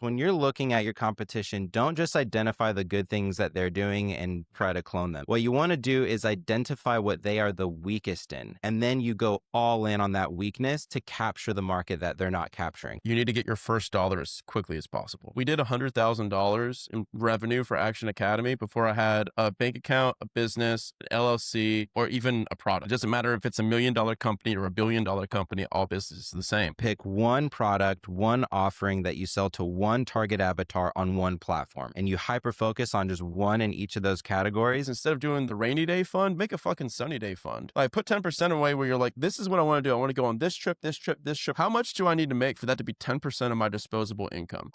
When you're looking at your competition, don't just identify the good things that they're doing and try to clone them. What you want to do is identify what they are the weakest in, and then you go all in on that weakness to capture the market that they're not capturing. You need to get your first dollar as quickly as possible. We did $100,000 in revenue for Action Academy before I had a bank account, a business, an LLC, or even a product. It doesn't matter if it's $1 million company or $1 billion company, all business is the same. Pick one product, one offering that you sell to one target avatar on one platform, and you hyper focus on just one in each of those categories. Instead of doing the rainy day fund, make a fucking sunny day fund. Like, put 10% away where you're like, this is what I want to do. I want to go on this trip, this trip, this trip. How much do I need to make for that to be 10% of my disposable income?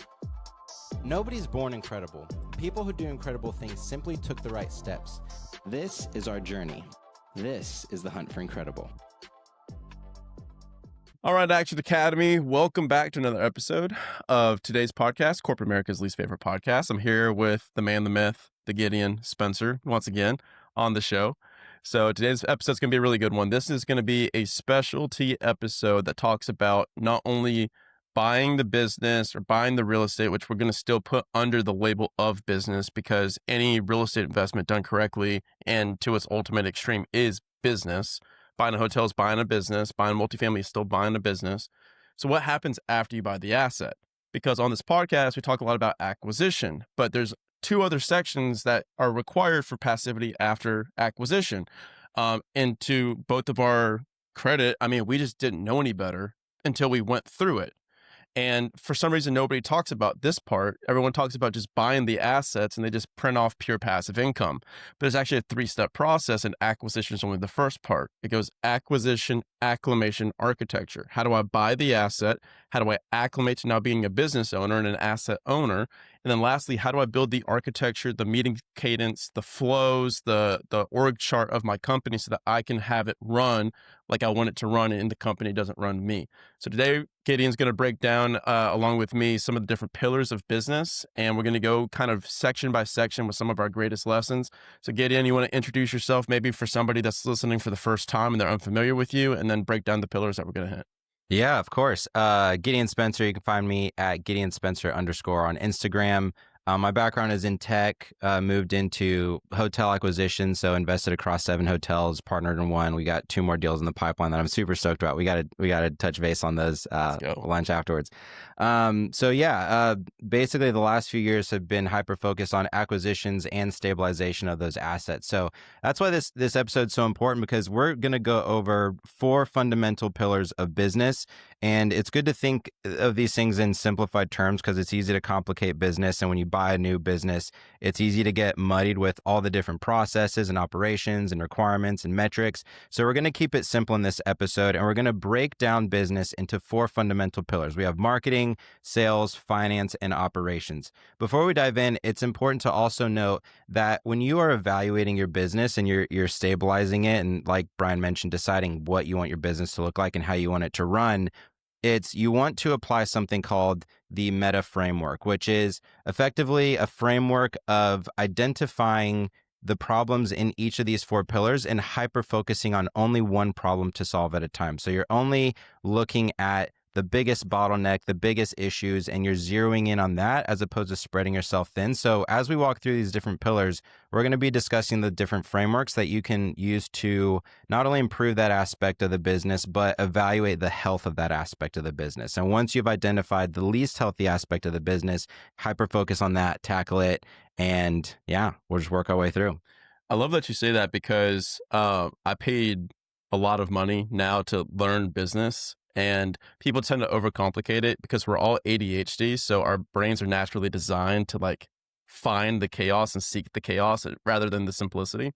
Nobody's born incredible. People who do incredible things simply took the right steps. This is our journey. This is the hunt for incredible. All right, Action Academy, welcome back to another episode of today's podcast, Corporate America's least favorite podcast. I'm here with the man, the myth, the Gideon Spencer, once again on the show. So today's episode is going to be a really good one. This is going to be a specialty episode that talks about not only buying the business or buying the real estate, which we're going to still put under the label of business because any real estate investment done correctly and to its ultimate extreme is business. Buying a hotel is buying a business. Buying multifamily is still buying a business. So what happens after you buy the asset? Because on this podcast, we talk a lot about acquisition, but there's two other sections that are required for passivity after acquisition. And to both of our credit, I mean, we just didn't know any better until we went through it. And for some reason, nobody talks about this part. Everyone talks about just buying the assets and they just print off pure passive income. But it's actually a 3-step process, and acquisition is only the first part. It goes acquisition, acclimation, architecture. How do I buy the asset? How do I acclimate to now being a business owner and an asset owner? And then lastly, how do I build the architecture, the meeting cadence, the flows, the org chart of my company so that I can have it run like I want it to run and the company doesn't run me? So today, Gideon's going to break down, along with me, some of the different pillars of business, and we're going to go kind of section by section with some of our greatest lessons. So Gideon, you want to introduce yourself maybe for somebody that's listening for the first time and they're unfamiliar with you, and then break down the pillars that we're going to hit. Yeah, of course. Gideon Spencer, you can find me at Gideon Spencer _ on Instagram. My background is in tech, moved into hotel acquisition, so invested across 7 hotels, partnered in 1. We got 2 more deals in the pipeline that I'm super stoked about. We got to touch base on those lunch afterwards. Basically the last few years have been hyper focused on acquisitions and stabilization of those assets. So that's why this episode's so important, because we're going to go over 4 fundamental pillars of business, and it's good to think of these things in simplified terms because it's easy to complicate business, and when you buy a new business, it's easy to get muddied with all the different processes and operations and requirements and metrics. So we're going to keep it simple in this episode, and we're going to break down business into 4 fundamental pillars. We have marketing, sales, finance, and operations. Before we dive in, it's important to also note that when you are evaluating your business and you're stabilizing it, and like Brian mentioned, deciding what you want your business to look like and how you want it to run, you want to apply something called the meta framework, which is effectively a framework of identifying the problems in each of these 4 pillars and hyper focusing on only one problem to solve at a time. So you're only looking at the biggest bottleneck, the biggest issues, and you're zeroing in on that as opposed to spreading yourself thin. So as we walk through these different pillars, we're going to be discussing the different frameworks that you can use to not only improve that aspect of the business, but evaluate the health of that aspect of the business. And once you've identified the least healthy aspect of the business, hyper focus on that, tackle it, and we'll just work our way through. I love that you say that because I paid a lot of money now to learn business. And people tend to overcomplicate it because we're all ADHD. So our brains are naturally designed to like find the chaos and seek the chaos rather than the simplicity.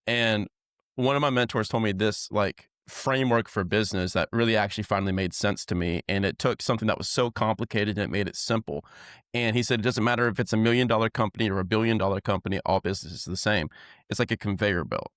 And one of my mentors told me this like framework for business that really actually finally made sense to me. And it took something that was so complicated and it made it simple. And he said, it doesn't matter if it's $1 million company or $1 billion company, all business is the same. It's like a conveyor belt.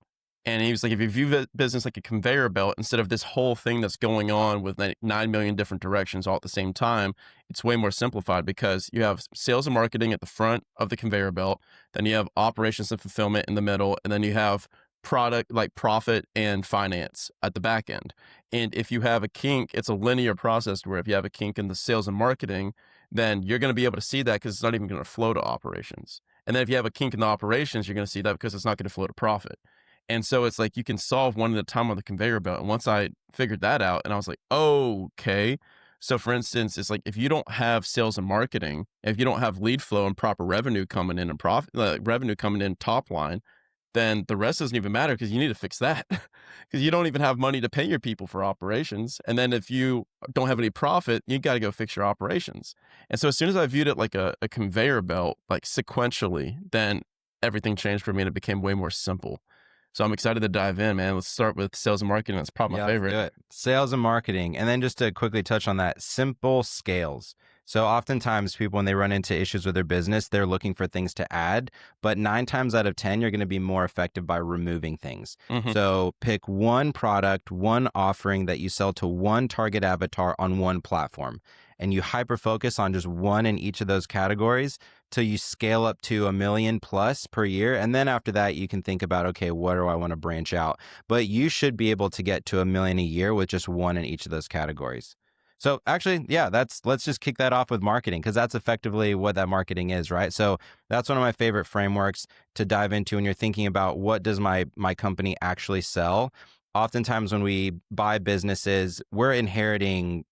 And he was like, if you view business like a conveyor belt, instead of this whole thing that's going on with 9 million different directions all at the same time, it's way more simplified because you have sales and marketing at the front of the conveyor belt. Then you have operations and fulfillment in the middle. And then you have product like profit and finance at the back end. And if you have a kink, it's a linear process where if you have a kink in the sales and marketing, then you're going to be able to see that because it's not even going to flow to operations. And then if you have a kink in the operations, you're going to see that because it's not going to flow to profit. And so it's like you can solve one at a time on the conveyor belt. And once I figured that out, and I was like, oh, okay. So for instance, it's like if you don't have sales and marketing, if you don't have lead flow and proper revenue coming in and profit, revenue coming in top line, then the rest doesn't even matter because you need to fix that because you don't even have money to pay your people for operations. And then if you don't have any profit, you got to go fix your operations. And so as soon as I viewed it like a conveyor belt, like sequentially, then everything changed for me and it became way more simple. So I'm excited to dive in, man. Let's start with sales and marketing. That's probably my favorite. Let's do it. Sales and marketing. And then just to quickly touch on that, simple scales. So oftentimes people, when they run into issues with their business, they're looking for things to add, but 9 times out of 10, you're going to be more effective by removing things. So pick one product, one offering that you sell to one target avatar on one platform, and you hyper focus on just one in each of those categories till you scale up to $1 million plus per year. And then after that, you can think about, okay, what do I want to branch out? But you should be able to get to $1 million a year with just one in each of those categories. So actually, yeah, let's just kick that off with marketing because that's effectively what that marketing is, right? So that's one of my favorite frameworks to dive into when you're thinking about what does my company actually sell. Oftentimes when we buy businesses, we're inheriting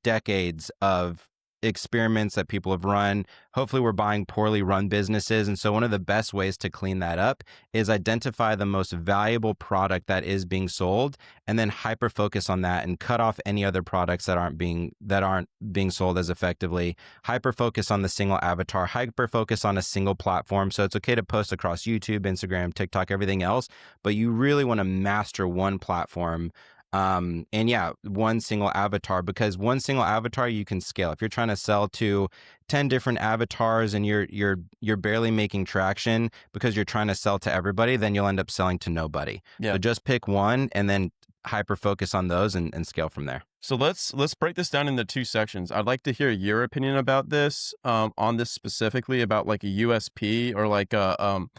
decades of experiments that people have run. Hopefully we're buying poorly run businesses. And so one of the best ways to clean that up is identify the most valuable product that is being sold and then hyper focus on that and cut off any other products that aren't being sold as effectively. Hyper focus on the single avatar, hyper focus on a single platform. So it's okay to post across YouTube, Instagram, TikTok, everything else, but you really want to master one platform. And yeah, one single avatar, because one single avatar you can scale. If you're trying to sell to 10 different avatars and you're barely making traction because you're trying to sell to everybody, then you'll end up selling to nobody. Yeah. So just pick one and then hyper focus on those and scale from there. So let's break this down into 2 sections. I'd like to hear your opinion about this, on this specifically about like a USP or like a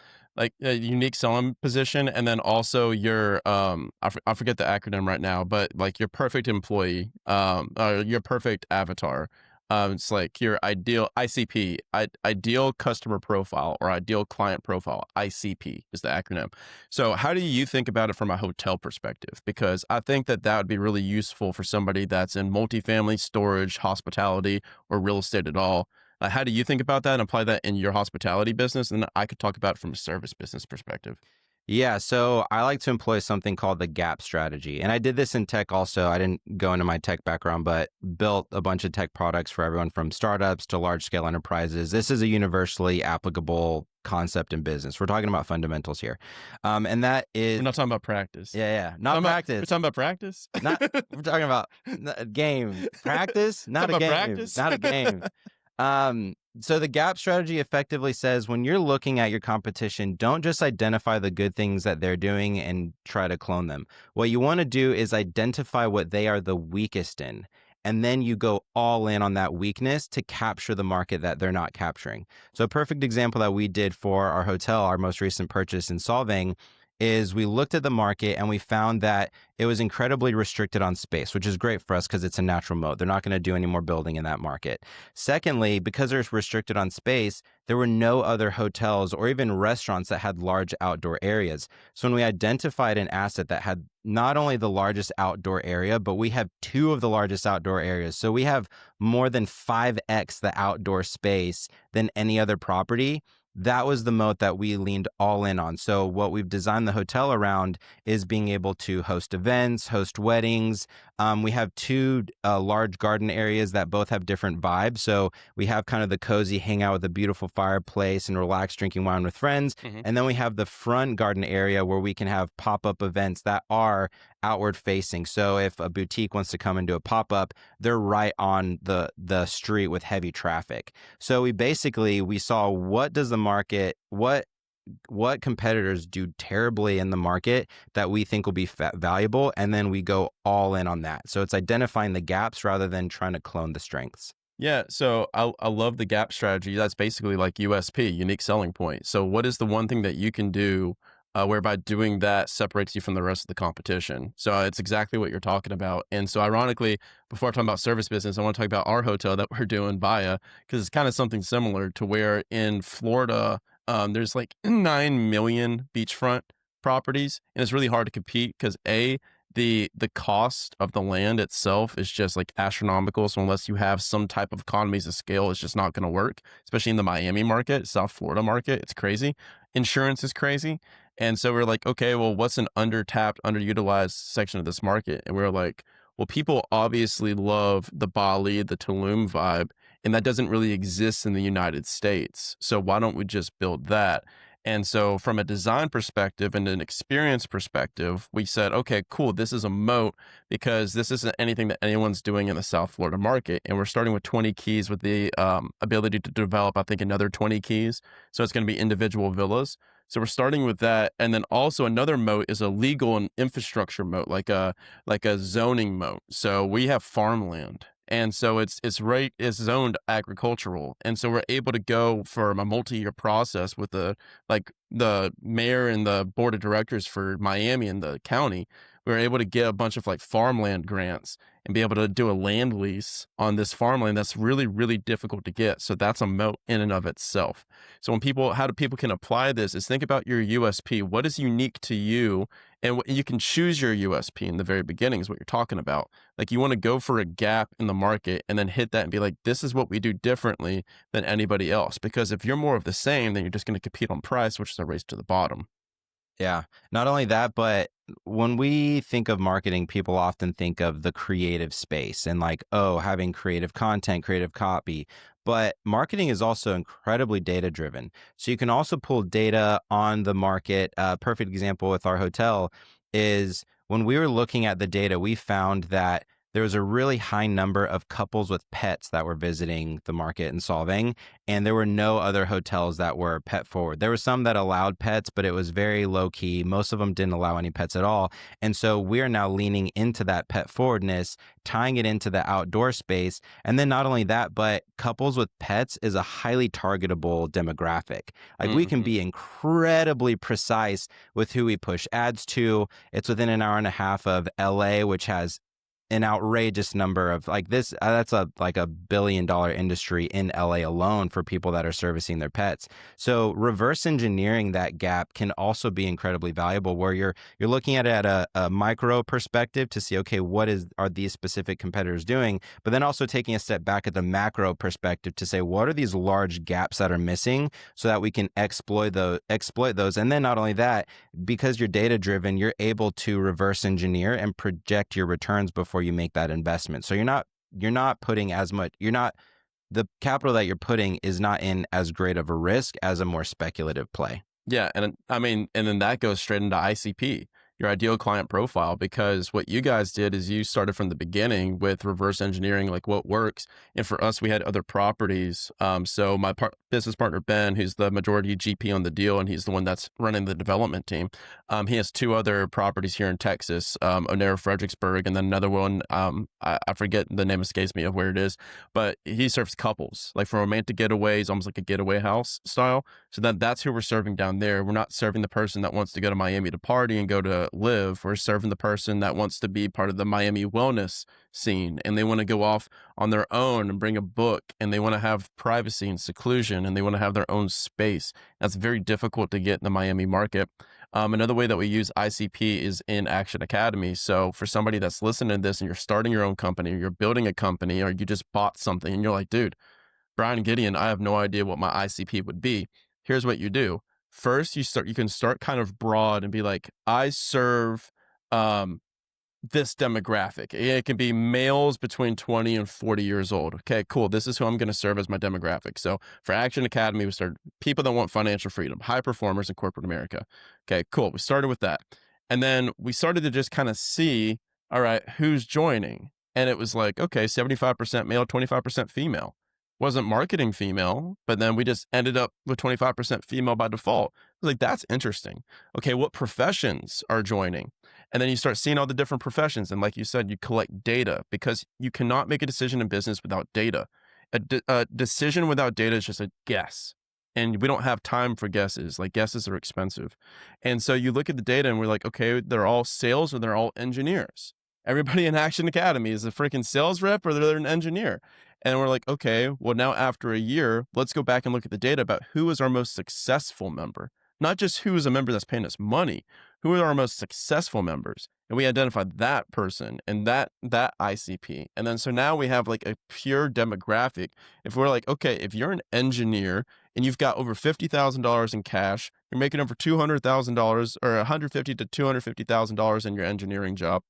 unique selling position, and then also your I forget the acronym right now, but like your perfect employee, or your perfect avatar. It's like your ideal ICP, ideal customer profile or ideal client profile. ICP is the acronym. So how do you think about it from a hotel perspective? Because I think that would be really useful for somebody that's in multifamily, storage, hospitality, or real estate at all. How do you think about that and apply that in your hospitality business? And then I could talk about it from a service business perspective. Yeah, so I like to employ something called the gap strategy. And I did this in tech also. I didn't go into my tech background, but built a bunch of tech products for everyone from startups to large scale enterprises. This is a universally applicable concept in business. We're talking about fundamentals here. And that is... We're not talking about practice. Yeah. Not practice. We're talking about practice? We're talking about game. Practice? Not a game. Practice? Not a game. So the gap strategy effectively says when you're looking at your competition, don't just identify the good things that they're doing and try to clone them. What you want to do is identify what they are the weakest in. And then you go all in on that weakness to capture the market that they're not capturing. So a perfect example that we did for our hotel, our most recent purchase in Solvang, is we looked at the market and we found that it was incredibly restricted on space, which is great for us because it's a natural moat. They're not going to do any more building in that market. Secondly, because they're restricted on space, there were no other hotels or even restaurants that had large outdoor areas. So when we identified an asset that had not only the largest outdoor area, but we have 2 of the largest outdoor areas. So we have more than 5x the outdoor space than any other property. That was the moat that we leaned all in on. So what we've designed the hotel around is being able to host events, host weddings. We have 2 large garden areas that both have different vibes. So we have kind of the cozy hangout with a beautiful fireplace and relaxed drinking wine with friends. And then we have the front garden area where we can have pop-up events that are outward facing. So if a boutique wants to come and do a pop-up, they're right on the street with heavy traffic. So we saw what does the market, what competitors do terribly in the market that we think will be valuable, and then we go all in on that. So it's identifying the gaps rather than trying to clone the strengths. Yeah, so I love the gap strategy. That's basically like USP, unique selling point. So what is the one thing that you can do whereby doing that separates you from the rest of the competition. So it's exactly what you're talking about. And so ironically, before I talk about service business, I want to talk about our hotel that we're doing via, because it's kind of something similar to where in Florida, there's like 9 million beachfront properties, and it's really hard to compete because the cost of the land itself is just like astronomical. So unless you have some type of economies of scale, it's just not going to work, especially in the Miami market, South Florida market. It's crazy. Insurance is crazy. And so we're like, okay, well, what's an undertapped, underutilized section of this market? And we're like, well, people obviously love the Bali, the Tulum vibe, and that doesn't really exist in the United States. So why don't we just build that? And so from a design perspective and an experience perspective, we said, okay, cool, this is a moat because this isn't anything that anyone's doing in the South Florida market. And we're starting with 20 keys with the ability to develop, I think, another 20 keys. So it's going to be individual villas. So we're starting with that. And then also another moat is a legal and infrastructure moat, like a zoning moat. So we have farmland. And so it's zoned agricultural. And so we're able to go for a multi-year process with the mayor and the board of directors for Miami and the county. We were able to get a bunch of like farmland grants and be able to do a land lease on this farmland that's really, really difficult to get. So that's a moat in and of itself. So how do people can apply this is think about your USP. What is unique to you? And you can choose your USP in the very beginning is what you're talking about. Like you want to go for a gap in the market and then hit that and be like, this is what we do differently than anybody else. Because if you're more of the same, then you're just going to compete on price, which is a race to the bottom. Yeah. Not only that, but when we think of marketing, people often think of the creative space and like, oh, having creative content, creative copy. But marketing is also incredibly data driven. So you can also pull data on the market. A perfect example with our hotel is when we were looking at the data, we found that there was a really high number of couples with pets that were visiting the market in Solvang, and there were no other hotels that were pet forward. There were some that allowed pets, but it was very low key. Most of them didn't allow any pets at all. And so we're now leaning into that pet forwardness, tying it into the outdoor space. And then not only that, but couples with pets is a highly targetable demographic. Like we can be incredibly precise with who we push ads to. It's within an hour and a half of LA, which has an outrageous number of like this. That's like $1 billion industry in LA alone for people that are servicing their pets. So reverse engineering that gap can also be incredibly valuable, where you're looking at it at a micro perspective to see, okay, are these specific competitors doing? But then also taking a step back at the macro perspective to say, what are these large gaps that are missing so that we can exploit those. And then not only that, because you're data driven, you're able to reverse engineer and project your returns before you make that investment. So you're not putting as much, the capital that you're putting is not in as great of a risk as a more speculative play. Yeah. And I mean, and then that goes straight into ICP, your ideal client profile, because what you guys did is you started from the beginning with reverse engineering, like what works. And for us, we had other properties. So my business partner, Ben, who's the majority GP on the deal, and he's the one that's running the development team. He has two other properties here in Texas, Onera, Fredericksburg, and then another one. I forget the name escapes me of where it is, but he serves couples, like for romantic getaways, almost like a getaway house style. So that's who we're serving down there. We're not serving the person that wants to go to Miami to party and go to live. We're serving the person that wants to be part of the Miami wellness scene, and they want to go off on their own and bring a book, and they want to have privacy and seclusion, and they want to have their own space. That's very difficult to get in the Miami market. Another way that we use ICP is in Action Academy. So for somebody that's listening to this and you're starting your own company, or you're building a company, or you just bought something and you're like, dude, Brian Gideon, I have no idea what my ICP would be. Here's what you do. First, you can start kind of broad and be like, I serve this demographic. It can be males between 20 and 40 years old. Okay, cool. This is who I'm going to serve as my demographic. So for Action Academy, we started people that want financial freedom, high performers in corporate America. Okay, cool. We started with that. And then we started to just kind of see, all right, who's joining? And it was like, okay, 75% male, 25% female. Wasn't marketing female, but then we just ended up with 25% female by default. I was like, that's interesting. Okay, what professions are joining? And then you start seeing all the different professions. And like you said, you collect data, because you cannot make a decision in business without data. A decision without data is just a guess. and we don't have time for guesses. Like guesses are expensive. And so you look at the data and we're like, okay, they're all sales or they're all engineers. Everybody in Action Academy is a freaking sales rep or they're an engineer. And we're like, okay, well, now after a year, let's go back and look at the data about who is our most successful member, not just who is a member that's paying us money, who are our most successful members. And we identified that person and that ICP. And then so now we have like a pure demographic. If we're like, okay, if you're an engineer and you've got over $50,000 in cash, you're making over $200,000 or $150,000 to $250,000 in your engineering job,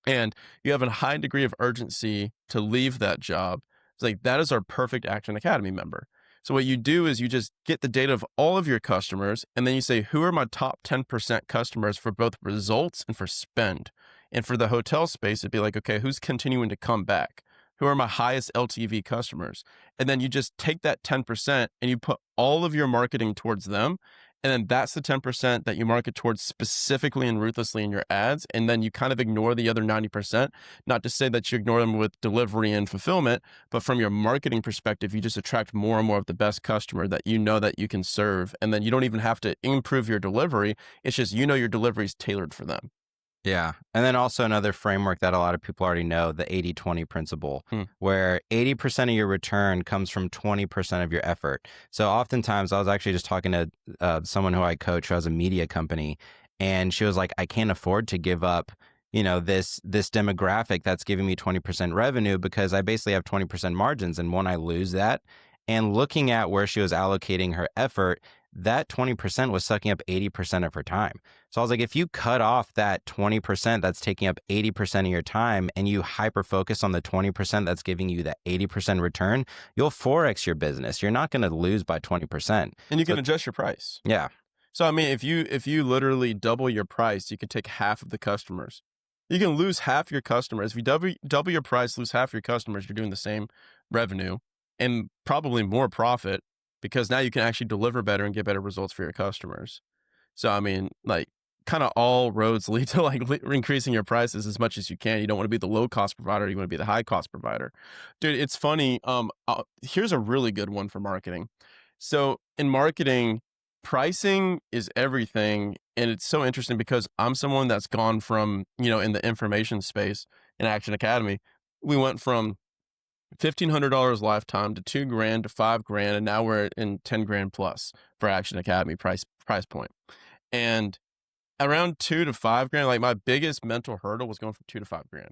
and you have a high degree of urgency to leave that job, it's like that is our perfect Action Academy member. So what you do is you just get the data of all of your customers, and then you say, who are my top 10% customers for both results and for spend? And for the hotel space, it'd be like, okay, who's continuing to come back? Who are my highest LTV customers? And then you just take that 10% and you put all of your marketing towards them. And then that's the 10% that you market towards specifically and ruthlessly in your ads. And then you kind of ignore the other 90%, not to say that you ignore them with delivery and fulfillment, but from your marketing perspective, you just attract more and more of the best customer that you know that you can serve. And then you don't even have to improve your delivery. It's just, you know, your delivery is tailored for them. Yeah. And then also another framework that a lot of people already know, the 80-20 principle, where 80% of your return comes from 20% of your effort. So oftentimes I was actually just talking to someone who I coach who has a media company, and she was like, I can't afford to give up, this demographic that's giving me 20% revenue because I basically have 20% margins. And when I lose that, and looking at where she was allocating her effort, that 20% was sucking up 80% of her time. So I was like, if you cut off that 20% that's taking up 80% of your time and you hyper focus on the 20% that's giving you that 80% return, you'll 4x your business. You're not going to lose by 20%. And you can adjust your price. Yeah. So, I mean, if you literally double your price, you could take half of the customers. You can lose half your customers. If you double your price, lose half your customers, you're doing the same revenue and probably more profit, because now you can actually deliver better and get better results for your customers. So, I mean, like, kind of all roads lead to like increasing your prices as much as you can. You don't want to be the low cost provider. You want to be the high cost provider. Dude, it's funny. Here's a really good one for marketing. So in marketing, pricing is everything. And it's so interesting because I'm someone that's gone from, in the information space in Action Academy, we went from $1,500 lifetime to $2,000 to $5,000, and now we're in $10,000 plus for Action Academy price point. And around $2,000 to $5,000, like my biggest mental hurdle was going from $2,000 to $5,000.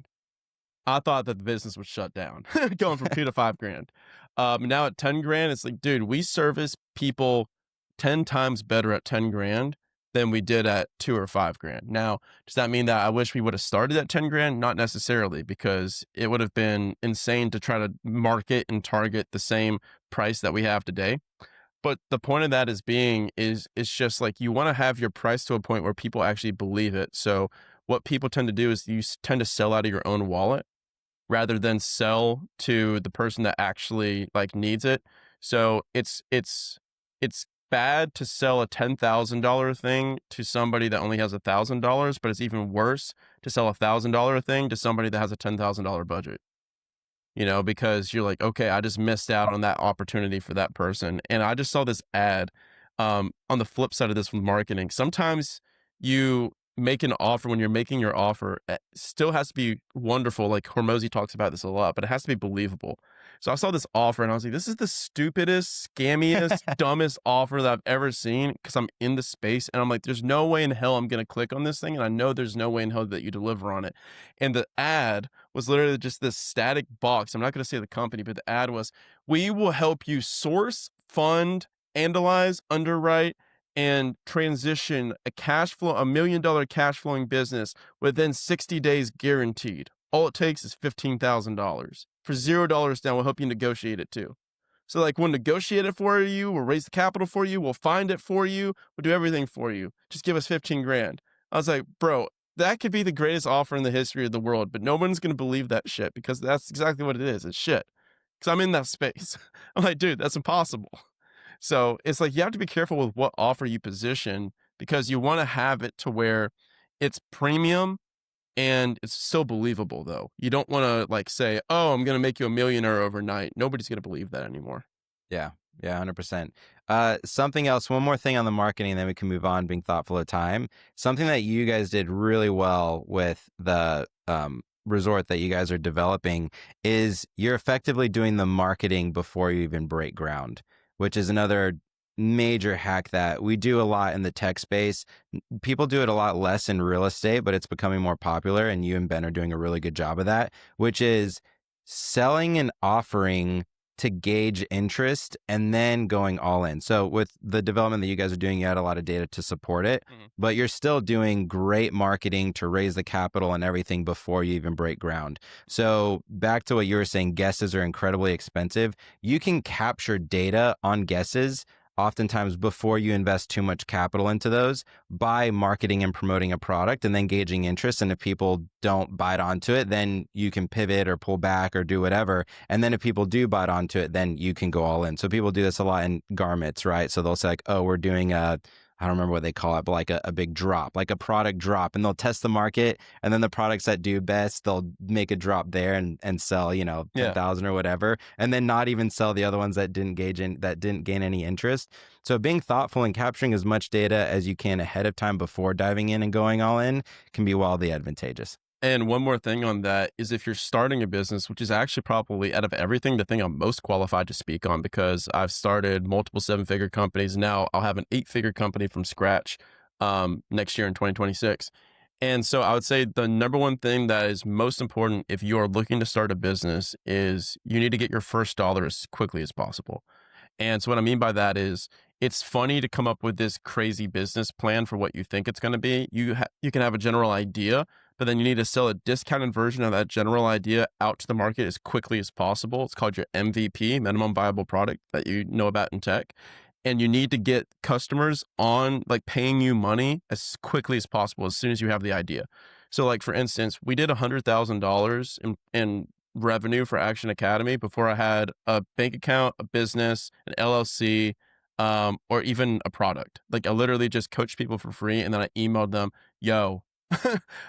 I thought that the business would shut down going from $2,000 to $5,000. Now at $10,000, it's like, dude, we service people 10 times better at $10,000 than we did at $2,000 or $5,000. Now, does that mean that I wish we would have started at $10,000? Not necessarily, because it would have been insane to try to market and target the same price that we have today. But the point of that is it's just like you want to have your price to a point where people actually believe it. So what people tend to do is you tend to sell out of your own wallet rather than sell to the person that actually like needs it. So it's bad to sell a $10,000 thing to somebody that only has $1,000, but it's even worse to sell a $1,000 thing to somebody that has a $10,000 budget. Because you're like, okay, I just missed out on that opportunity for that person. And I just saw this ad on the flip side of this with marketing. Sometimes you make an offer, when you're making your offer, it still has to be wonderful. Like Hormozy talks about this a lot, but it has to be believable. So I saw this offer and I was like, this is the stupidest, scammiest, dumbest offer that I've ever seen, because I'm in the space and I'm like, there's no way in hell I'm going to click on this thing. And I know there's no way in hell that you deliver on it. And the ad was literally just this static box. I'm not going to say the company, but the ad was, we will help you source, fund, analyze, underwrite, and transition a $1 million cash flowing business within 60 days guaranteed. All it takes is $15,000. For $0 down, we'll help you negotiate it too. So like, we'll negotiate it for you, we'll raise the capital for you, we'll find it for you, we'll do everything for you. Just give us $15,000. I was like, bro, that could be the greatest offer in the history of the world, but no one's going to believe that shit, because that's exactly what it is. It's shit. Because I'm in that space. I'm like, dude, that's impossible. So it's like, you have to be careful with what offer you position, because you want to have it to where it's premium and it's so believable though. You don't want to like say, oh, I'm going to make you a millionaire overnight. Nobody's going to believe that anymore. Yeah. Yeah, 100%. Something else, one more thing on the marketing, and then we can move on, being thoughtful of time. Something that you guys did really well with the resort that you guys are developing is you're effectively doing the marketing before you even break ground, which is another major hack that we do a lot in the tech space. People do it a lot less in real estate, but it's becoming more popular, and you and Ben are doing a really good job of that, which is selling and offering to gauge interest and then going all in. So with the development that you guys are doing, you had a lot of data to support it, but you're still doing great marketing to raise the capital and everything before you even break ground. So back to what you were saying, guesses are incredibly expensive. You can capture data on guesses oftentimes before you invest too much capital into those by marketing and promoting a product and then gauging interest. And if people don't bite onto it, then you can pivot or pull back or do whatever. And then if people do bite onto it, then you can go all in. So people do this a lot in garments, right? So they'll say like, oh, we're doing I don't remember what they call it, but like a big drop, like a product drop, and they'll test the market. And then the products that do best, they'll make a drop there and sell, 10,000 or whatever. And then not even sell the other ones that didn't gain any interest. So being thoughtful and capturing as much data as you can ahead of time before diving in and going all in can be wildly advantageous. And one more thing on that is if you're starting a business, which is actually probably out of everything, the thing I'm most qualified to speak on, because I've started multiple 7-figure companies. Now I'll have an 8-figure company from scratch next year in 2026. And so I would say the number one thing that is most important if you are looking to start a business is you need to get your first dollar as quickly as possible. And so what I mean by that is it's funny to come up with this crazy business plan for what you think it's going to be. You can have a general idea, but then you need to sell a discounted version of that general idea out to the market as quickly as possible. It's called your MVP, minimum viable product, that you know about in tech. And you need to get customers on like paying you money as quickly as possible as soon as you have the idea. So like for instance, we did $100,000 in revenue for Action Academy before I had a bank account, a business, an LLC, or even a product. Like I literally just coached people for free, and then I emailed them, "Yo,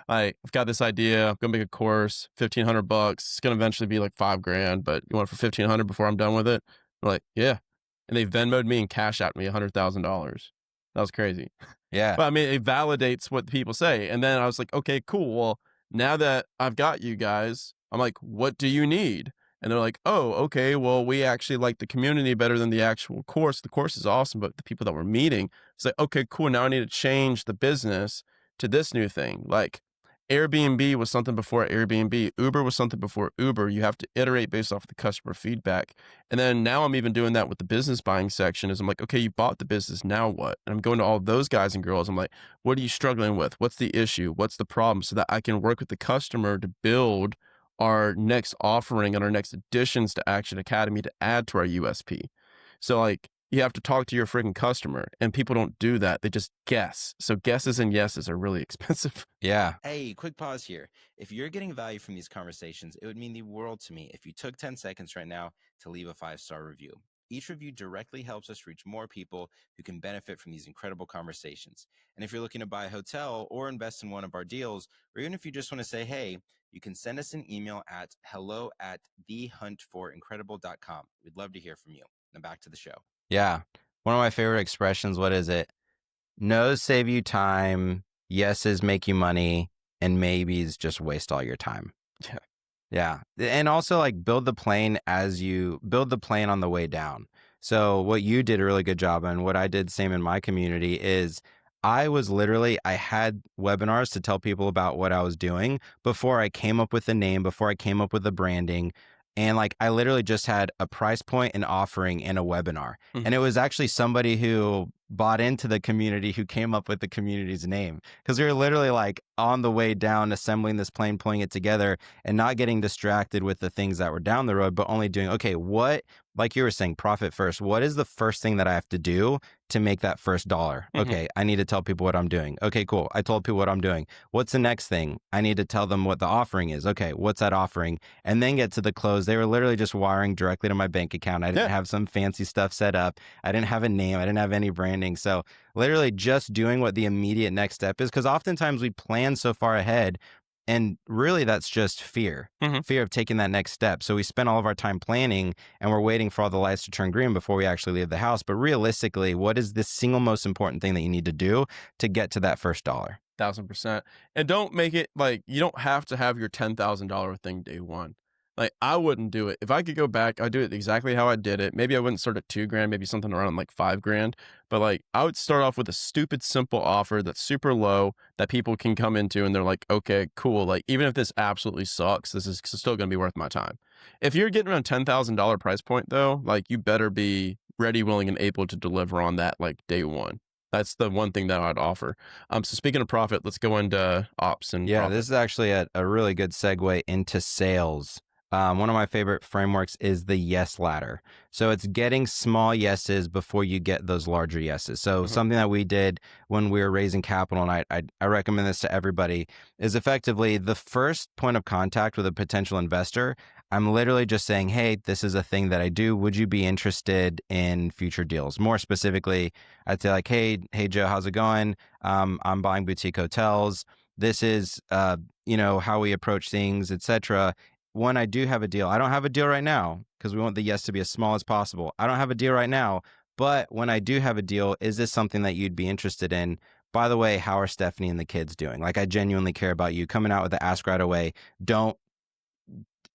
I've got this idea. I'm gonna make a course, $1,500. It's gonna eventually be like $5,000, but you want it for $1,500 before I'm done with it?" They're like, "Yeah," and they Venmoed me and Cash out me $100,000. That was crazy. Yeah. But I mean, it validates what people say. And then I was like, okay, cool. Well, now that I've got you guys, I'm like, what do you need? And they're like, oh, okay. Well, we actually like the community better than the actual course. The course is awesome, but the people that we're meeting, it's like, okay, cool. Now I need to change the business to this new thing. Like Airbnb was something before Airbnb. Uber was something before Uber. You have to iterate based off the customer feedback. And then now I'm even doing that with the business buying section is I'm like, okay, you bought the business. Now what? And I'm going to all those guys and girls. I'm like, what are you struggling with? What's the issue? What's the problem? So that I can work with the customer to build our next offering and our next additions to Action Academy to add to our USP. So like, you have to talk to your freaking customer, and people don't do that. They just guess. So guesses and yeses are really expensive. Yeah. Hey, quick pause here. If you're getting value from these conversations, it would mean the world to me if you took 10 seconds right now to leave a 5-star review. Each review directly helps us reach more people who can benefit from these incredible conversations. And if you're looking to buy a hotel or invest in one of our deals, or even if you just want to say, hey, you can send us an email at hello@thehuntforincredible.com. We'd love to hear from you. Now back to the show. Yeah. One of my favorite expressions, what is it? No's save you time, yeses make you money, and maybes just waste all your time. Yeah. Yeah. And also like build the plane on the way down. So what you did a really good job and what I did same in my community is I had webinars to tell people about what I was doing before I came up with the name, before I came up with the branding. And like, I literally just had a price point, an offering, and a webinar. Mhm. And it was actually somebody who bought into the community who came up with the community's name. Because we were literally like on the way down, assembling this plane, pulling it together, and not getting distracted with the things that were down the road, but only doing, okay, what, like you were saying, profit first. What is the first thing that I have to do to make that first dollar? Mhm. Okay, I need to tell people what I'm doing. Okay, cool. I told people what I'm doing. What's the next thing? I need to tell them what the offering is. Okay, what's that offering? And then get to the close. They were literally just wiring directly to my bank account. I didn't have some fancy stuff set up. I didn't have a name. I didn't have any branding. So literally just doing what the immediate next step is. Because oftentimes we plan so far ahead And really, that's just fear, Mhm. fear of taking that next step. So we spend all of our time planning and we're waiting for all the lights to turn green before we actually leave the house. But realistically, what is the single most important thing that you need to do to get to that first dollar? 1,000%. And don't make it like you don't have to have your $10,000 thing day one. Like I wouldn't do it. If I could go back, I'd do it exactly how I did it. Maybe I wouldn't start at 2 grand, maybe something around like 5 grand. But like I would start off with a stupid simple offer that's super low that people can come into and they're like, okay, cool. Like even if this absolutely sucks, this is still gonna be worth my time. If you're getting around $10,000 price point though, like you better be ready, willing, and able to deliver on that like day one. That's the one thing that I'd offer. So speaking of profit, let's go into ops and Yeah, profit. this is actually a really good segue into sales. One of my favorite frameworks is the yes ladder. So it's getting small yeses before you get those larger yeses. So Mhm. something that we did when we were raising capital, and I recommend this to everybody, is effectively the first point of contact with a potential investor. I'm literally just saying, hey, this is a thing that I do. Would you be interested in future deals? More specifically, I'd say like, hey Joe, how's it going? I'm buying boutique hotels. This is how we approach things, etc. When I do have a deal, I don't have a deal right now because we want the yes to be as small as possible. I don't have a deal right now, but when I do have a deal, is this something that you'd be interested in? By the way, how are Stephanie and the kids doing? Like, I genuinely care about you. Coming out with the ask right away. Don't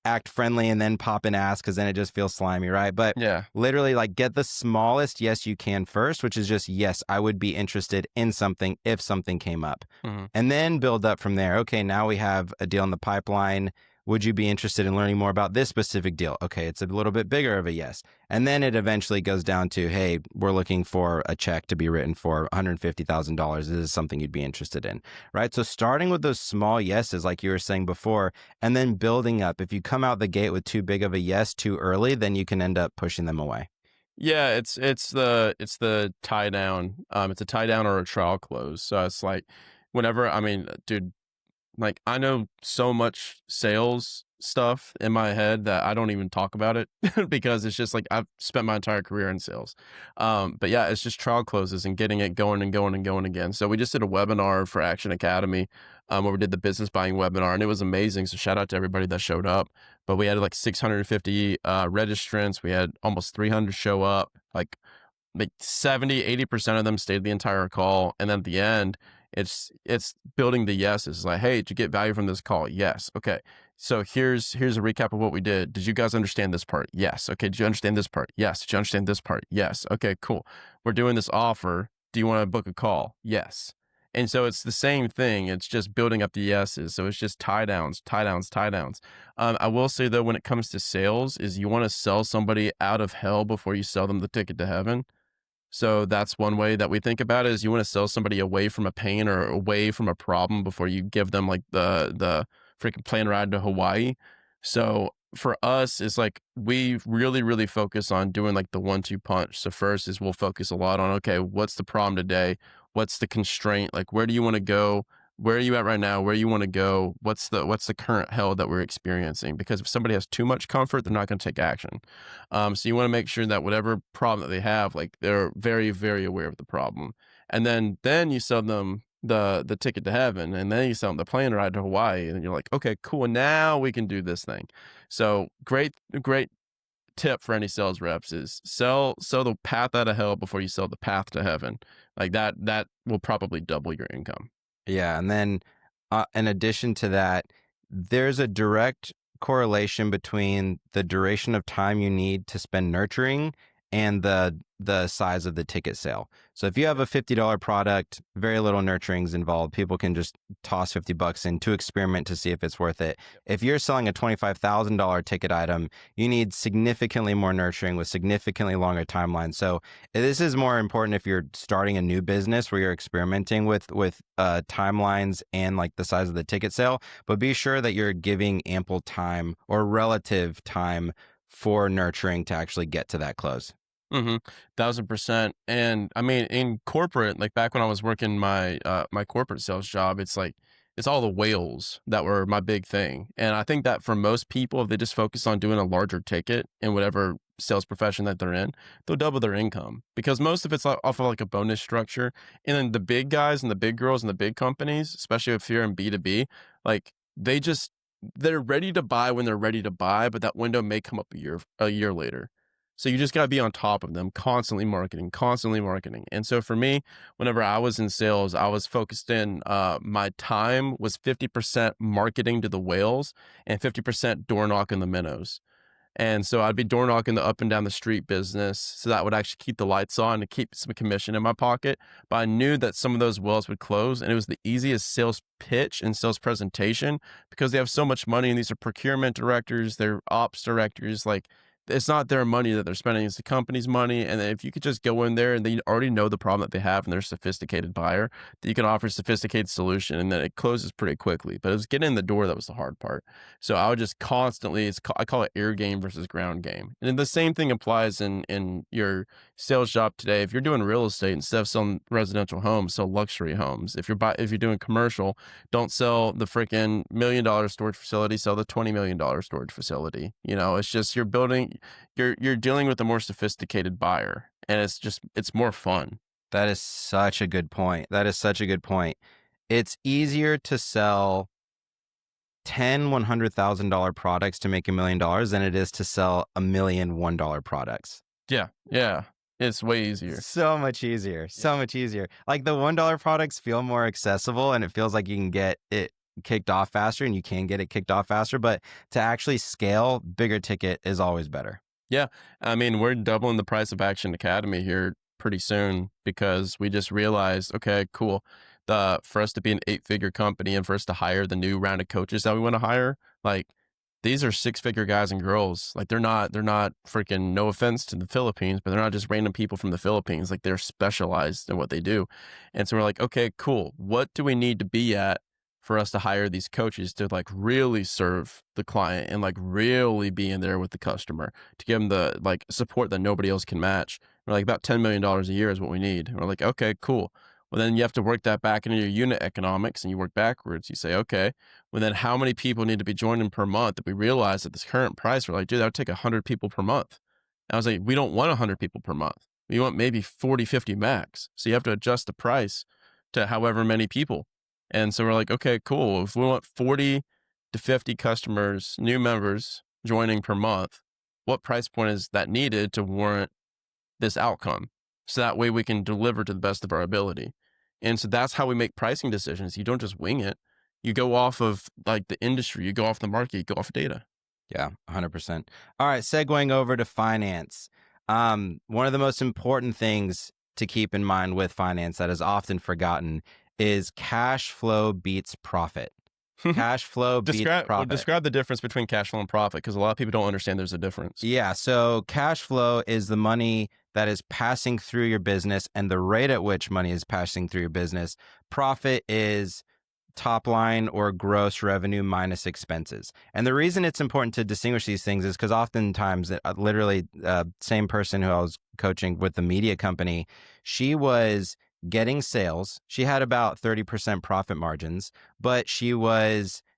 act friendly and then pop an ass because then it just feels slimy, right? But Yeah. literally, like, get the smallest yes you can first, which is just, yes, I would be interested in something if something came up. Mhm. And then build up from there. Okay, now we have a deal in the pipeline. Would you be interested in learning more about this specific deal? Okay, it's a little bit bigger of a yes. And then it eventually goes down to, hey, we're looking for a check to be written for $150,000. Is this something you'd be interested in? Right? So starting with those small yeses, like you were saying before, and then building up. If you come out the gate with too big of a yes too early, then you can end up pushing them away. Yeah, it's the tie down. It's a tie down or a trial close. So it's like whenever I mean, dude, like I know so much sales stuff in my head that I don't even talk about it because it's just like I've spent my entire career in sales. But yeah, it's just trial closes and getting it going and going and going again. So we just did a webinar for Action Academy, where we did the business buying webinar and it was amazing. So shout out to everybody that showed up. But we had like 650 registrants. We had almost 300 show up. Like 70-80% of them stayed the entire call, and then at the end it's building the yeses. Like, hey, did you get value from this call? Yes. Okay, so here's a recap of what we did you guys understand this part? Yes. Okay, did you understand this part? Yes. Did you understand this part? Yes. Okay, cool. We're doing this offer. Do you want to book a call? Yes. And so it's the same thing. It's just building up the yeses. So it's just tie downs, tie downs, tie downs. I will say though, when it comes to sales, is you want to sell somebody out of hell before you sell them the ticket to heaven. So that's one way that we think about it is you want to sell somebody away from a pain or away from a problem before you give them like the freaking plane ride to Hawaii. So for us, it's like we really, really focus on doing like the 1-2 punch. So first is we'll focus a lot on, okay, what's the problem today? What's the constraint? Like where do you want to go? Where are you at right now? Where you want to go? What's the current hell that we're experiencing? Because if somebody has too much comfort, they're not going to take action. So you want to make sure that whatever problem that they have, like they're very, very aware of the problem. And then you sell them the ticket to heaven, and then you sell them the plane ride to Hawaii, and you're like, okay, cool. Now we can do this thing. So great tip for any sales reps is sell the path out of hell before you sell the path to heaven. Like that will probably double your income. Yeah. And then in addition to that, there's a direct correlation between the duration of time you need to spend nurturing and the size of the ticket sale. So if you have a $50 product, very little nurturing is involved. People can just toss $50 in to experiment to see if it's worth it. If you're selling a $25,000 ticket item, you need significantly more nurturing with significantly longer timelines. So this is more important if you're starting a new business where you're experimenting with timelines and like the size of the ticket sale, but be sure that you're giving ample time or relative time for nurturing to actually get to that close. 1,000%. And I mean, in corporate, like back when I was working my corporate sales job, it's like it's all the whales that were my big thing. And I think that for most people, if they just focus on doing a larger ticket in whatever sales profession that they're in, they'll double their income because most of it's off of like a bonus structure. And then the big guys and the big girls and the big companies, especially if you're in B2B, like they're ready to buy when they're ready to buy, but that window may come up a year later. So you just got to be on top of them, constantly marketing, constantly marketing. And so for me, whenever I was in sales, I was focused in, my time was 50% marketing to the whales and 50% door knocking the minnows. And so I'd be door knocking the up and down the street business. So that would actually keep the lights on and keep some commission in my pocket. But I knew that some of those wells would close, and it was the easiest sales pitch and sales presentation because they have so much money, and these are procurement directors, they're ops directors. Like, it's not their money that they're spending, it's the company's money. And if you could just go in there and they already know the problem that they have and they're a sophisticated buyer, that you can offer a sophisticated solution, and then it closes pretty quickly. But it was getting in the door that was the hard part. So I would just constantly, I call it air game versus ground game. And the same thing applies in your sales job today. If you're doing real estate, instead of selling residential homes, sell luxury homes. If you're doing commercial, don't sell the freaking $1 million storage facility, sell the $20 million storage facility. It's just you're dealing with a more sophisticated buyer, and it's more fun. That is such a good point. It's easier to sell 10 $100,000 products to make $1 million than it is to sell $1 million $1 products. Yeah. It's way easier. So much easier. Like the $1 products feel more accessible, and it feels like you can get it kicked off faster, and you can get it kicked off faster. But to actually scale, bigger ticket is always better. Yeah. I mean, we're doubling the price of Action Academy here pretty soon because we just realized, okay, cool. For us to be an 8-figure company and for us to hire the new round of coaches that we want to hire, like, these are 6-figure guys and girls. Like, they're not freaking, no offense to the Philippines, but they're not just random people from the Philippines. Like, they're specialized in what they do. And so we're like, okay, cool. What do we need to be at for us to hire these coaches to like really serve the client and like really be in there with the customer to give them the like support that nobody else can match? We're like, about $10 million a year is what we need. And we're like, okay, cool. Well, then you have to work that back into your unit economics, and you work backwards. You say, okay, well then how many people need to be joining per month? That we realize at this current price, we're like, dude, that would take 100 people per month. And I was like, we don't want 100 people per month. We want maybe 40, 50 max. So you have to adjust the price to however many people. And so we're like, okay, cool. If we want 40 to 50 customers, new members joining per month, what price point is that needed to warrant this outcome? So that way we can deliver to the best of our ability. And so that's how we make pricing decisions. You don't just wing it. You go off of like the industry, you go off the market, you go off data. Yeah, 100%. All right, segueing over to finance. One of the most important things to keep in mind with finance that is often forgotten is cash flow beats profit. Cash flow beats profit. Describe the difference between cash flow and profit, because a lot of people don't understand there's a difference. Yeah, so cash flow is the money that is passing through your business and the rate at which money is passing through your business. Profit is top line or gross revenue minus expenses. And the reason it's important to distinguish these things is because oftentimes, literally, same person who I was coaching with the media company, she was getting sales. She had about 30% profit margins, but she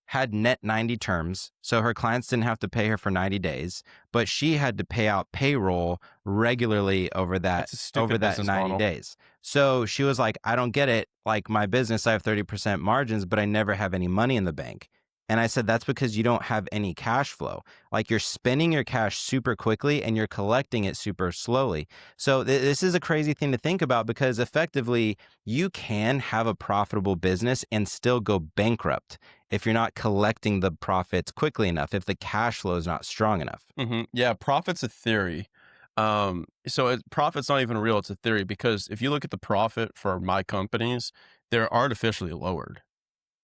had net 90 terms. So her clients didn't have to pay her for 90 days, but she had to pay out payroll regularly over that 90 model. Days. So she was like, I don't get it. Like, my business, I have 30% margins, but I never have any money in the bank. And I said, that's because you don't have any cash flow. Like, you're spending your cash super quickly and you're collecting it super slowly. So this is a crazy thing to think about, because effectively you can have a profitable business and still go bankrupt if you're not collecting the profits quickly enough, if the cash flow is not strong enough. Mm-hmm. Yeah, profit's a theory. Profit's not even real. It's a theory, because if you look at the profit for my companies, they're artificially lowered,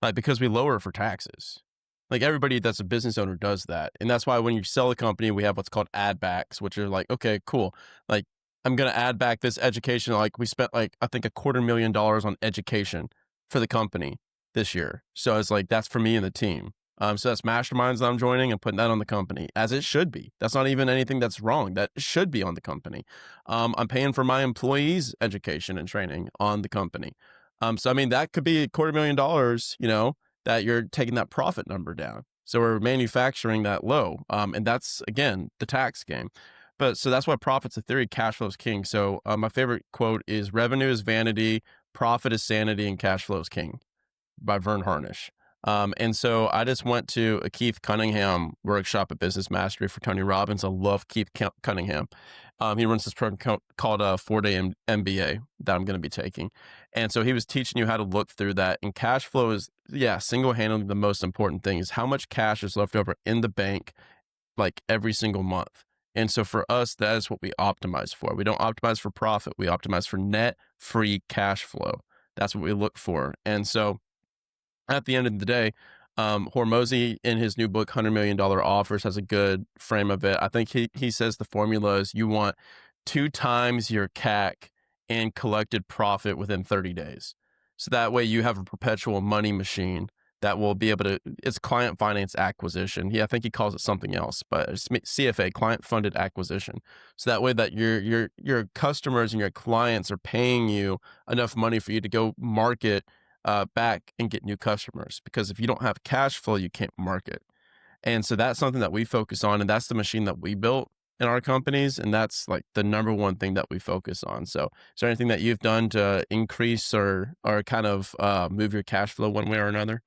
like, because we lower it for taxes. Like, everybody that's a business owner does that. And that's why when you sell a company, we have what's called add backs, which are like, okay, cool. Like, I'm going to add back this education. Like, we spent like, I think $250,000 on education for the company this year. So it's like, that's for me and the team. So that's masterminds that I'm joining and putting that on the company, as it should be. That's not even anything that's wrong. That should be on the company. I'm paying for my employees' education and training on the company. So, I mean, that could be $250,000, that you're taking that profit number down. So we're manufacturing that low. And that's, again, the tax game. But so that's why profit's a theory, cash flow is king. So my favorite quote is, revenue is vanity, profit is sanity, and cash flow is king, by Vern Harnish. And so I just went to a Keith Cunningham workshop at Business Mastery for Tony Robbins. I love Keith Cunningham. He runs this program called 4-Day MBA that I'm going to be taking. And so he was teaching you how to look through that. And cash flow is, single-handedly the most important thing is how much cash is left over in the bank, like every single month. And so for us, that is what we optimize for. We don't optimize for profit. We optimize for net free cash flow. That's what we look for. And so at the end of the day, Hormozy in his new book, $100 Million Offers, has a good frame of it. I think he says the formula is you want 2 times your CAC and collected profit within 30 days. So that way you have a perpetual money machine that will be able to, it's client finance acquisition. I think he calls it something else, but it's CFA, client funded acquisition. So that way that your customers and your clients are paying you enough money for you to go market back and get new customers, because if you don't have cash flow, you can't market. And so that's something that we focus on, and that's the machine that we built in our companies, and that's like the number one thing that we focus on. So is there anything that you've done to increase or kind of move your cash flow one way or another?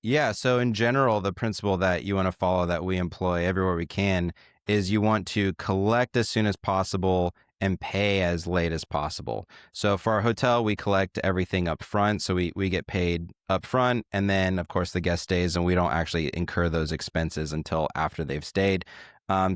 Yeah. So in general, the principle that you want to follow that we employ everywhere we can is you want to collect as soon as possible and pay as late as possible. So for our hotel, we collect everything up front. So we get paid up front, and then of course the guest stays, and we don't actually incur those expenses until after they've stayed.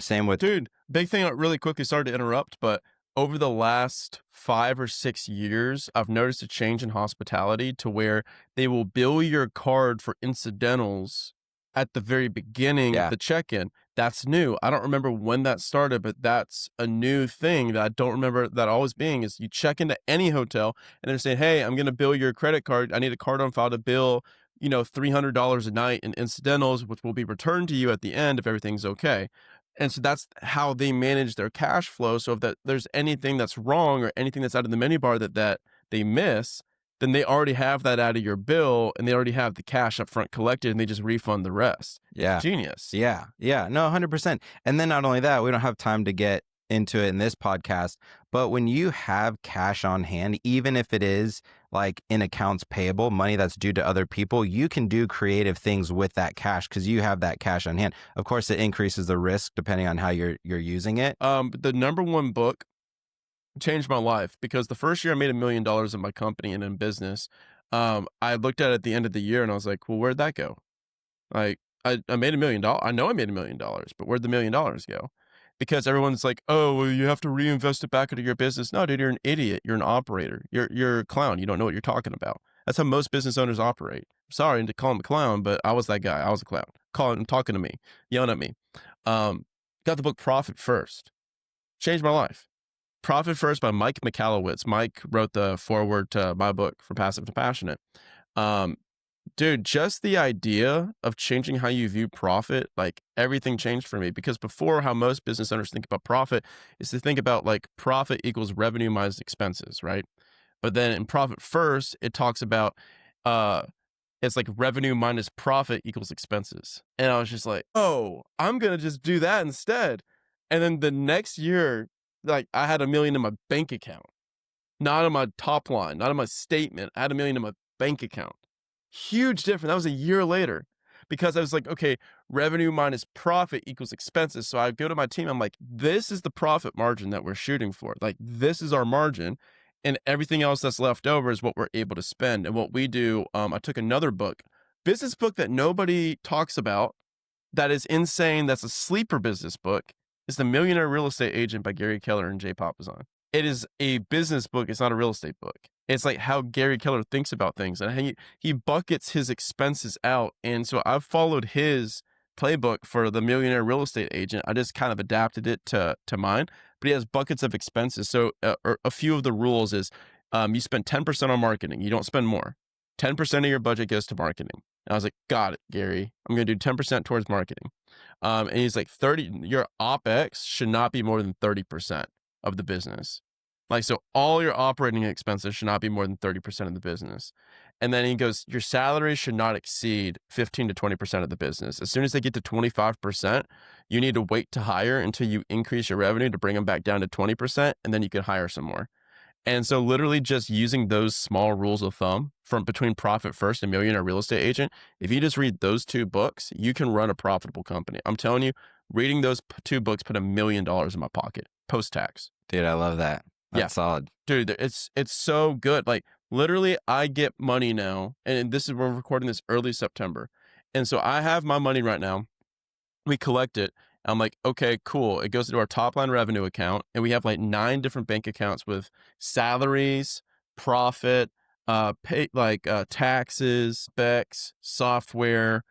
Same with Dude, big thing, really quickly, sorry to interrupt, but over the last 5 or 6 years, I've noticed a change in hospitality to where they will bill your card for incidentals at the very beginning of the check-in. That's new. I don't remember when that started, but that's a new thing that I don't remember that always being is you check into any hotel and they're saying, hey, I'm going to bill your credit card. I need a card on file to bill, $300 a night in incidentals, which will be returned to you at the end if everything's okay. And so that's how they manage their cash flow. So if there's anything that's wrong or anything that's out of the menu bar that they miss, then they already have that out of your bill and they already have the cash up front collected and they just refund the rest. Yeah. Genius. Yeah. No, 100%. And then not only that, we don't have time to get into it in this podcast, but when you have cash on hand, even if it is like in accounts payable, money that's due to other people, you can do creative things with that cash because you have that cash on hand. Of course, it increases the risk depending on how you're using it. The number one book changed my life because the first year I made $1 million in my company and in business, I looked at it at the end of the year and I was like, well, where'd that go? Like I made $1 million. I know I made $1 million, but where'd the $1 million go? Because everyone's like, oh, well, you have to reinvest it back into your business. No, dude, you're an idiot. You're an operator. You're a clown. You don't know what you're talking about. That's how most business owners operate. Sorry to call him a clown, but I was that guy. I was a clown. Talking to me, yelling at me. Got the book Profit First. Changed my life. Profit First by Mike Michalowicz. Mike wrote the foreword to my book, From Passive to Passionate. Dude, just the idea of changing how you view profit, like everything changed for me. Because before, how most business owners think about profit is to think about like profit equals revenue minus expenses, right? But then in Profit First, it talks about it's like revenue minus profit equals expenses. And I was just like, oh, I'm going to just do that instead. And then the next year, like I had $1 million in my bank account, not on my top line, not on my statement. I had $1 million in my bank account. Huge difference. That was a year later because I was like, okay, revenue minus profit equals expenses. So I go to my team. I'm like, this is the profit margin that we're shooting for. Like, this is our margin. And everything else that's left over is what we're able to spend. And what we do, I took another book, business book that nobody talks about, that is insane. That's a sleeper business book. It's The Millionaire Real Estate Agent by Gary Keller and Jay Papasan. It is a business book. It's not a real estate book. It's like how Gary Keller thinks about things and how he buckets his expenses out. And so I've followed his playbook for The Millionaire Real Estate Agent. I just kind of adapted it to mine, but he has buckets of expenses. So a few of the rules is you spend 10% on marketing. You don't spend more. 10% of your budget goes to marketing. And I was like, got it, Gary. I'm going to do 10% towards marketing. And he's like, your OpEx should not be more than 30% of the business. Like, so all your operating expenses should not be more than 30% of the business. And then he goes, your salary should not exceed 15 to 20% of the business. As soon as they get to 25%, you need to wait to hire until you increase your revenue to bring them back down to 20%. And then you can hire some more. And so literally just using those small rules of thumb from between Profit First and Millionaire Real Estate Agent, if you just read those 2 books, you can run a profitable company. I'm telling you, reading those 2 books put $1 million in my pocket post-tax. Dude, I love that. That's Yeah. solid. Dude, it's so good. Like literally I get money now, and this is, we're recording this early September. And so I have my money right now. We collect it. I'm like, okay, cool. It goes into our top line revenue account, and we have like 9 different bank accounts with salaries, profit, taxes, specs, software,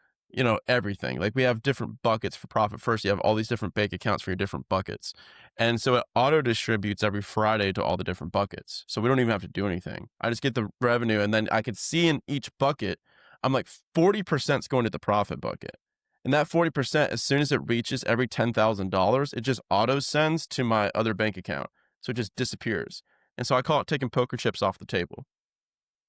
everything. Like we have different buckets for Profit First. You have all these different bank accounts for your different buckets. And so it auto distributes every Friday to all the different buckets. So we don't even have to do anything. I just get the revenue, and then I could see in each bucket, I'm like 40% is going to the profit bucket. And that 40%, as soon as it reaches every $10,000, it just auto sends to my other bank account. So it just disappears. And so I call it taking poker chips off the table.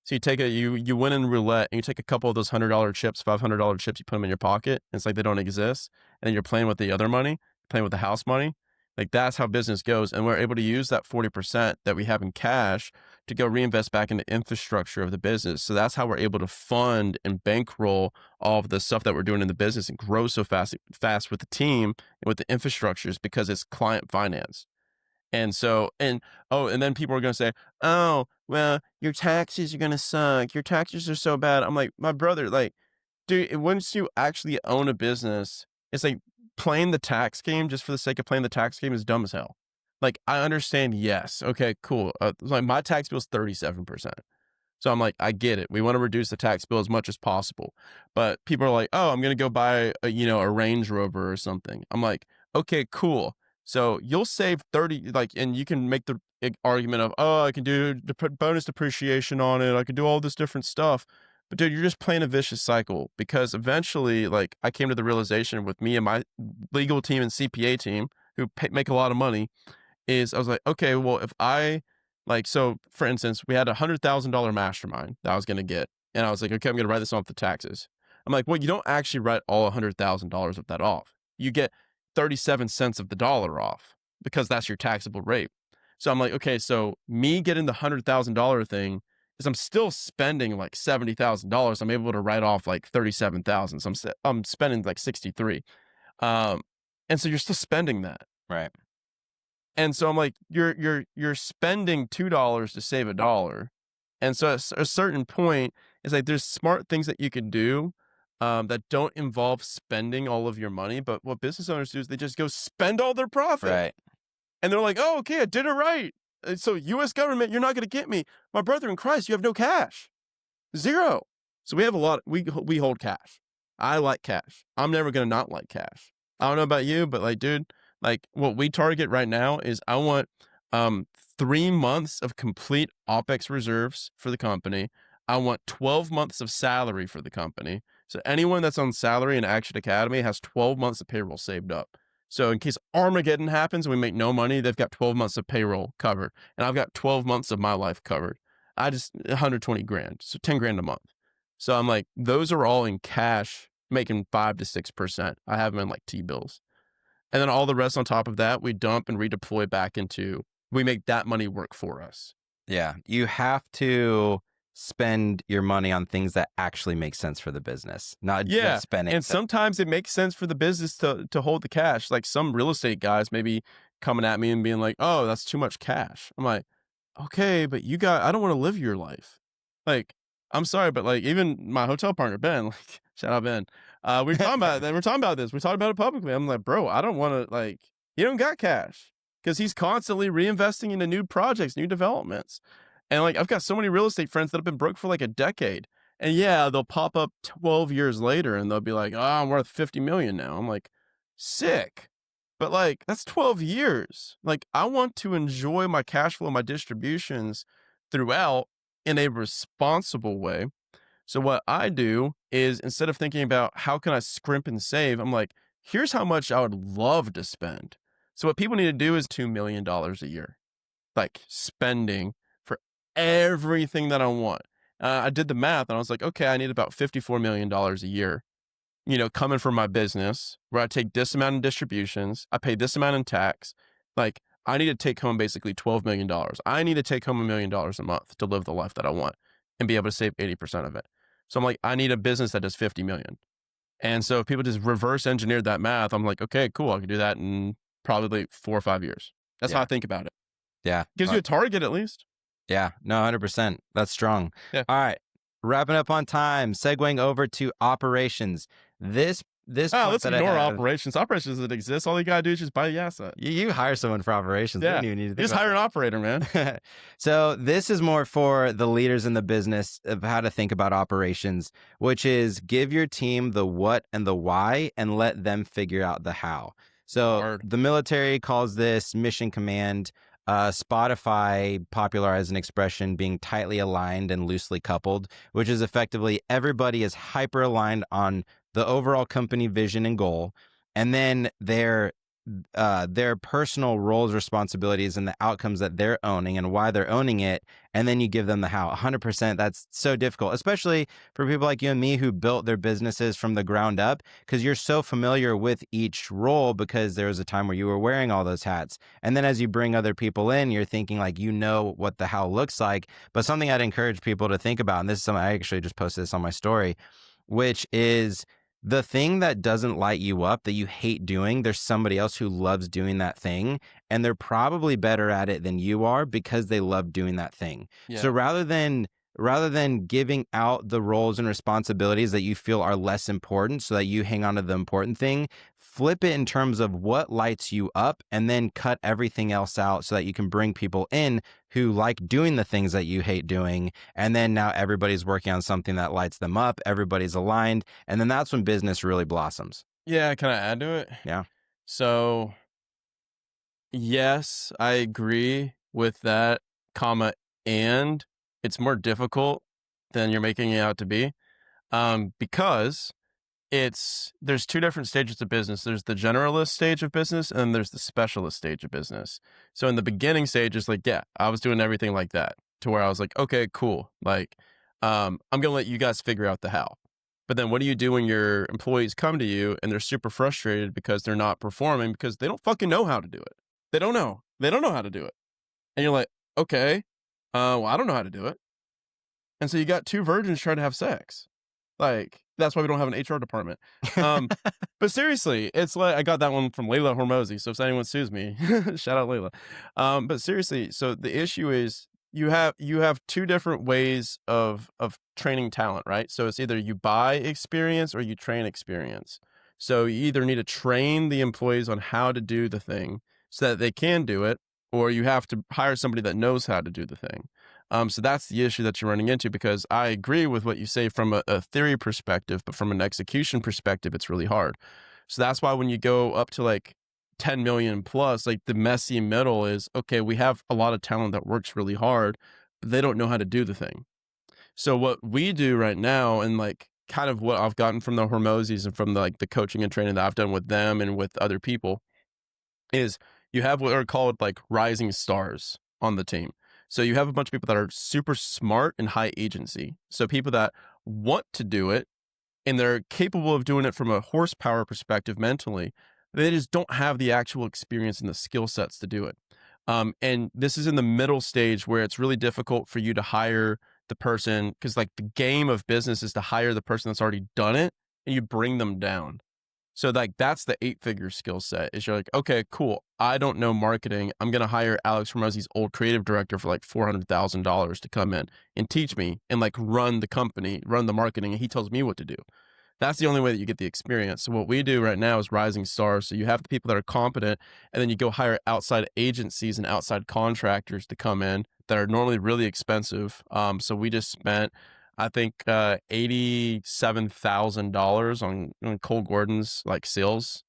So you win in roulette, and you take a couple of those $100 chips, $500 chips, you put them in your pocket. And it's like they don't exist. And then you're playing with the other money, playing with the house money. Like that's how business goes. And we're able to use that 40% that we have in cash to go reinvest back in the infrastructure of the business. So that's how we're able to fund and bankroll all of the stuff that we're doing in the business and grow so fast with the team and with the infrastructures, because it's client finance. And so, and then people are going to say, oh, well, your taxes are going to suck. Your taxes are so bad. I'm like, my brother, like, dude, once you actually own a business, it's like playing the tax game just for the sake of playing the tax game is dumb as hell. Like, I understand. Yes. Okay, cool. Like my tax bill is 37%. So I'm like, I get it. We want to reduce the tax bill as much as possible. But people are like, oh, I'm going to go buy a Range Rover or something. I'm like, okay, cool. So you'll save 30, and you can make the argument of, oh, I can do bonus depreciation on it. I can do all this different stuff. But dude, you're just playing a vicious cycle, because eventually, like, I came to the realization with me and my legal team and CPA team who make a lot of money, is I was like, okay, well, if I so for instance, we had $100,000 mastermind that I was going to get. And I was like, okay, I'm going to write this off the taxes. I'm like, well, you don't actually write all $100,000 of that off. You get 37 cents of the dollar off, because that's your taxable rate. So I'm like, okay, so me getting the $100,000 thing is I'm still spending like $70,000. I'm able to write off like 37,000. So I'm spending like 63. And so you're still spending that. Right. And so I'm like, you're spending $2 to save $1. And so at a certain point, it's like there's smart things that you can do that don't involve spending all of your money. But what business owners do is they just go spend all their profit. Right. And they're like, oh, okay, I did it right. And so U.S. government, you're not going to get me. My brother in Christ, you have no cash. Zero. So we have we hold cash. I like cash. I'm never going to not like cash. I don't know about you, but like, dude, like what we target right now is I want 3 months of complete OPEX reserves for the company. I want 12 months of salary for the company. So anyone that's on salary in Action Academy has 12 months of payroll saved up. So in case Armageddon happens and we make no money, they've got 12 months of payroll covered. And I've got 12 months of my life covered. I just 120 grand, so 10 grand a month. So I'm like, those are all in cash, making 5 to 6%. I have them in like T-bills. And then all the rest on top of that, we dump and redeploy back into, we make that money work for us. Yeah. You have to spend your money on things that actually make sense for the business, not just spending. And sometimes it makes sense for the business to hold the cash. Like some real estate guys maybe coming at me and being like, oh, that's too much cash. I'm like, okay, but I don't want to live your life. Like, I'm sorry, but like even my hotel partner, Ben, like shout out Ben. We're talking about that. We're talking about this. We talked about it publicly. I'm like, bro, I don't want to he don't got cash, because he's constantly reinvesting into new projects, new developments. And like, I've got so many real estate friends that have been broke for like a decade. And yeah, they'll pop up 12 years later and they'll be like, oh, I'm worth 50 million now. I'm like, sick. But like, that's 12 years. Like, I want to enjoy my cash flow, my distributions throughout in a responsible way. So what I do is, instead of thinking about how can I scrimp and save, I'm like, here's how much I would love to spend. So what people need to do is $2 million a year, like spending for everything that I want. I did the math and I was like, okay, I need about $54 million a year, coming from my business, where I take this amount in distributions, I pay this amount in tax. Like, I need to take home basically $12 million. I need to take home $1 million a month to live the life that I want and be able to save 80% of it. So I'm like, I need a business that does 50 million. And so if people just reverse engineered that math, I'm like, okay, cool. I can do that in probably like 4 or 5 years. That's how I Yeah. think about it. Yeah. Gives you a target at least. Yeah. No, 100%. That's strong. Yeah. All right. Wrapping up on time, segueing over to operations. This point Let's that I ignore have, operations. Operations doesn't exist. All you gotta do is just buy the asset. you hire someone for operations. We Yeah. don't even need to You think just about hire an operator, man. that. So this is more for the leaders in the business of how to think about operations, which is give your team the what and the why and let them figure out the how. So Hard. the military calls this mission command. Spotify popularized an expression being tightly aligned and loosely coupled, which is effectively everybody is hyper aligned on the overall company vision and goal, and then their personal roles, responsibilities, and the outcomes that they're owning and why they're owning it, and then you give them the how. 100%. That's so difficult, especially for people like you and me who built their businesses from the ground up, because you're so familiar with each role because there was a time where you were wearing all those hats. And then as you bring other people in, you're thinking like, you know what the how looks like. But something I'd encourage people to think about, and this is something I actually just posted this on my story, which is the thing that doesn't light you up, that you hate doing, there's somebody else who loves doing that thing, and they're probably better at it than you are because they love doing that thing. Yeah. So rather than giving out the roles and responsibilities that you feel are less important so that you hang on to the important thing, flip it in terms of what lights you up and then cut everything else out so that you can bring people in who like doing the things that you hate doing. And then now everybody's working on something that lights them up. Everybody's aligned. And then that's when business really blossoms. Yeah, can I add to it? Yeah. So, yes, I agree with that, comma, and it's more difficult than you're making it out to be, because there's two different stages of business. There's the generalist stage of business and there's the specialist stage of business. So in the beginning stage, it's like, yeah, I was doing everything like that to where I was like, okay, cool. Like, I'm going to let you guys figure out the how. But then what do you do when your employees come to you and they're super frustrated because they're not performing because they don't fucking know how to do it? They don't know. They don't know how to do it. And you're like, okay, well, I don't know how to do it. And so you got two virgins trying to have sex. Like, that's why we don't have an HR department. But seriously, it's like, I got that one from Layla Hormozy. So if anyone sues me, shout out Layla. But seriously, so the issue is you have two different ways of training talent, right? So it's either you buy experience or you train experience. So you either need to train the employees on how to do the thing so that they can do it, or you have to hire somebody that knows how to do the thing. So that's the issue that you're running into, because I agree with what you say from a theory perspective, but from an execution perspective, it's really hard. So that's why when you go up to like 10 million plus, like the messy middle is, okay, we have a lot of talent that works really hard, but they don't know how to do the thing. So what we do right now, and like kind of what I've gotten from the Hormozis and from the coaching and training that I've done with them and with other people, is you have what are called like rising stars on the team. So you have a bunch of people that are super smart and high agency. So people that want to do it and they're capable of doing it from a horsepower perspective mentally. They just don't have the actual experience and the skill sets to do it. And this is in the middle stage where it's really difficult for you to hire the person, because like the game of business is to hire the person that's already done it and you bring them down. So like that's the 8-figure skill set, is you're like, okay, cool. I don't know marketing. I'm going to hire Alex Hormozy's old creative director for like $400,000 to come in and teach me and like run the company, run the marketing. And he tells me what to do. That's the only way that you get the experience. So what we do right now is rising stars. So you have the people that are competent, and then you go hire outside agencies and outside contractors to come in that are normally really expensive. So we just spent, I think, $87,000 on Cole Gordon's like sales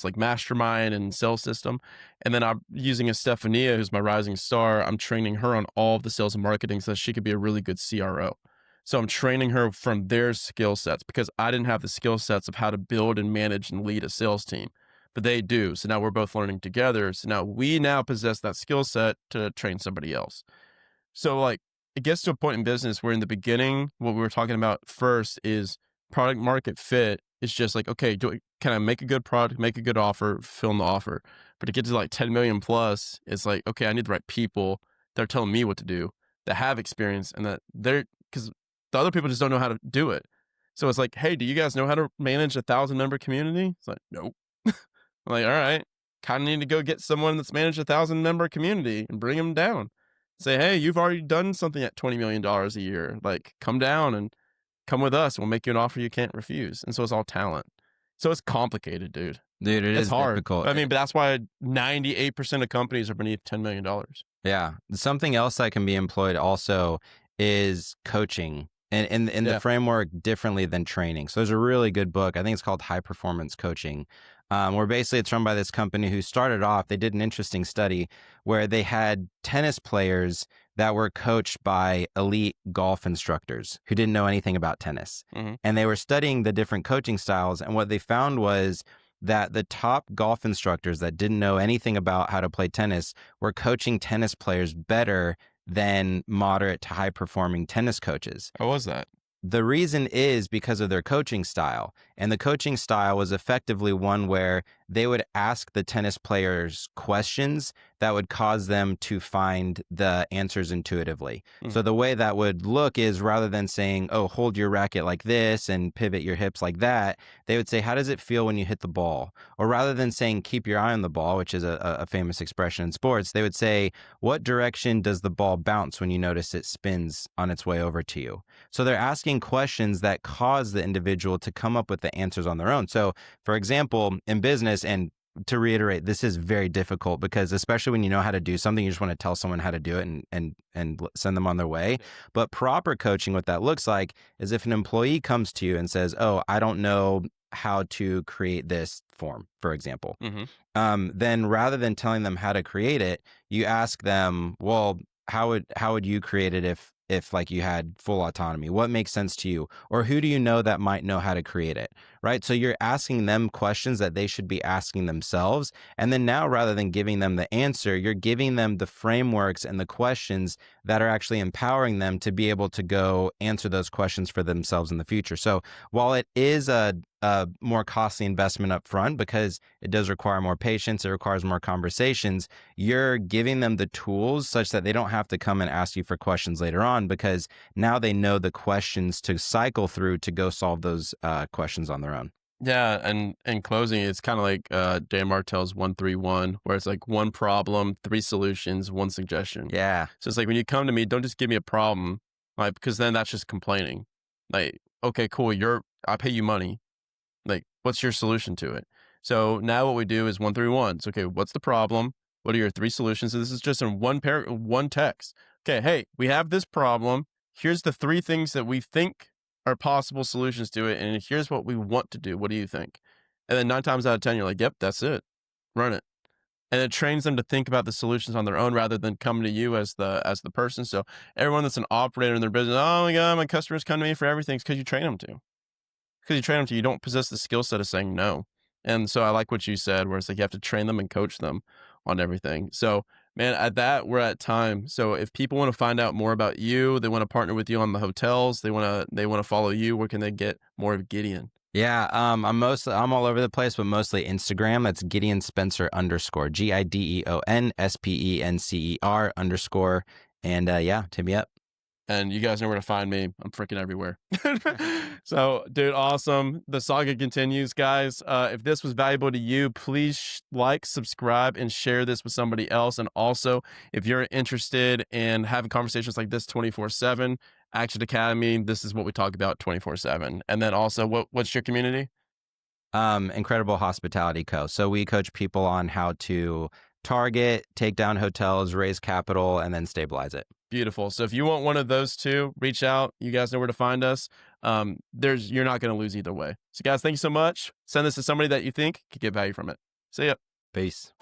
like mastermind and sales system. And then I'm using a Stephania, who's my rising star. I'm training her on all of the sales and marketing so that she could be a really good CRO. So I'm training her from their skill sets, because I didn't have the skill sets of how to build and manage and lead a sales team, but they do. So now we're both learning together. So now we possess that skill set to train somebody else. So like it gets to a point in business where in the beginning, what we were talking about first is product market fit. It's just like, okay, can I make a good product, make a good offer, film the offer? But to get to like 10 million plus, it's like, okay, I need the right people that are telling me what to do, that have experience, and that because the other people just don't know how to do it. So it's like, hey, do you guys know how to manage 1,000-member community? It's like, nope. I'm like, all right, kind of need to go get someone that's managed 1,000-member community and bring them down. Say, hey, you've already done something at $20 million a year. Like, come down and come with us. We'll make you an offer you can't refuse. And so it's all talent. So it's complicated, dude. Dude, it It's is hard. difficult. I mean, but that's why 98% of companies are beneath $10 million. Yeah. Something else that can be employed also is coaching and in the framework differently than training. So there's a really good book. I think it's called High Performance Coaching, where basically it's run by this company who started off, they did an interesting study where they had tennis players that were coached by elite golf instructors who didn't know anything about tennis. Mm-hmm. And they were studying the different coaching styles. And what they found was that the top golf instructors that didn't know anything about how to play tennis were coaching tennis players better than moderate to high performing tennis coaches. How was that? The reason is because of their coaching style. And the coaching style was effectively one where they would ask the tennis players questions that would cause them to find the answers intuitively. So the way that would look is rather than saying, oh, hold your racket like this and pivot your hips like that, they would say, how does it feel when you hit the ball? Or rather than saying, keep your eye on the ball, which is a famous expression in sports, they would say, what direction does the ball bounce when you notice it spins on its way over to you? So they're asking questions that cause the individual to come up with the answers on their own. So, for example, in business, and to reiterate, this is very difficult because especially when you know how to do something, you just want to tell someone how to do it and send them on their way. But proper coaching, what that looks like is if an employee comes to you and says, oh, I don't know how to create this form, for example, then rather than telling them how to create it, you ask them, well, how would you create it if like you had full autonomy? What makes sense to you? Or who do you know that might know how to create it? Right? So you're asking them questions that they should be asking themselves. And then now, rather than giving them the answer, you're giving them the frameworks and the questions that are actually empowering them to be able to go answer those questions for themselves in the future. So while it is a more costly investment up front because it does require more patience, it requires more conversations, you're giving them the tools such that they don't have to come and ask you for questions later on because now they know the questions to cycle through to go solve those questions on their own. Yeah, and in closing, it's kind of like Dan Martell's 1-3-1, where it's like one problem, 3 solutions, 1 suggestion. Yeah. So it's like when you come to me, don't just give me a problem, like because then that's just complaining. Like, okay, cool, I pay you money. Like, what's your solution to it? So now what we do is 1-3-1. So okay, what's the problem? What are your 3 solutions? So this is just in one text. Okay, hey, we have this problem. Here's the 3 things that we think are possible solutions to it, and here's what we want to do. What do you think? And then 9 times out of 10, you're like, yep, that's it. Run it. And it trains them to think about the solutions on their own rather than coming to you as the person. So everyone that's an operator in their business, oh my God, my customers come to me for everything. It's because you train them to. Because you train them to, you don't possess the skill set of saying no. And so I like what you said, where it's like you have to train them and coach them on everything. So man, at that, we're at time. So if people want to find out more about you, they want to partner with you on the hotels, they want to follow you, where can they get more of Gideon? Yeah, I'm all over the place, but mostly Instagram. That's Gideon Spencer _ GIDEON SPENCER _ and yeah, hit me up. And you guys know where to find me. I'm freaking everywhere. So, dude, awesome. The saga continues, guys. If this was valuable to you, please like, subscribe, and share this with somebody else. And also, if you're interested in having conversations like this 24/7, Action Academy, this is what we talk about 24/7. And then also, what's your community? Incredible Hospitality Co. So we coach people on how to target, take down hotels, raise capital, and then stabilize it. Beautiful. So if you want one of those 2, reach out. You guys know where to find us. You're not going to lose either way. So guys, thank you so much. Send this to somebody that you think could get value from it. See ya. Peace.